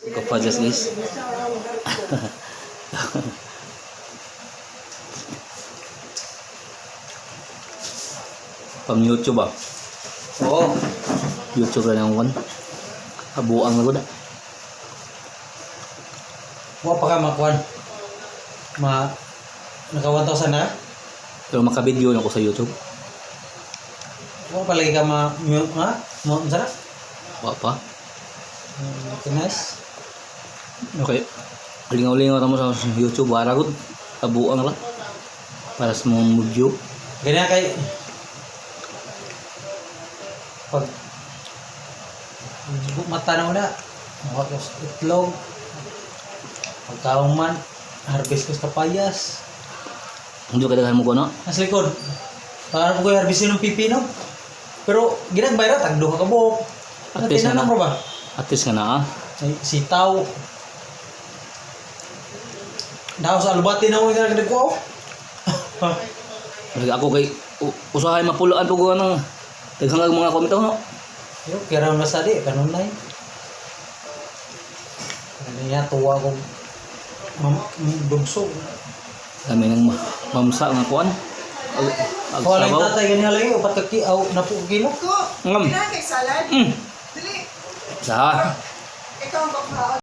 Kapajas guys. Pang YouTube ah. Oo. YouTube na yung kan. Abuang na ko na. Wa pa ka makuan. Naka 1,000 na? Pero makabideo na ko sa YouTube. Wa pa lagi ka sarap? Wa pa. Nice. Okay. Lingaw-lingaw mo sa YouTube. Wala ko. Abuang lang. Para sa mga video. Ganyan kay pag mata na una makakos itlog pagkaong man harvest ko sa payas Hindi ka daghan mo ko no? nasa likod parang ko harvestin ng pipino pero ginagbayra tag duha ka buhok At least tinanong na. mo ba At least nga na ah. ay sitaw daw sa albati na ko ginagdag ko Ako kay usahay mapulaan po ko ng daghang mga komento no. yo kira na sa di kanunay niya tuwa ko dugsog Kami nang mamsa nga kuan. wala yung tatay ganyan lagi upat kaki aw napukino Ko, Ngam. pinakay salad. Mm. Dili, Sa ikaw ang bakha.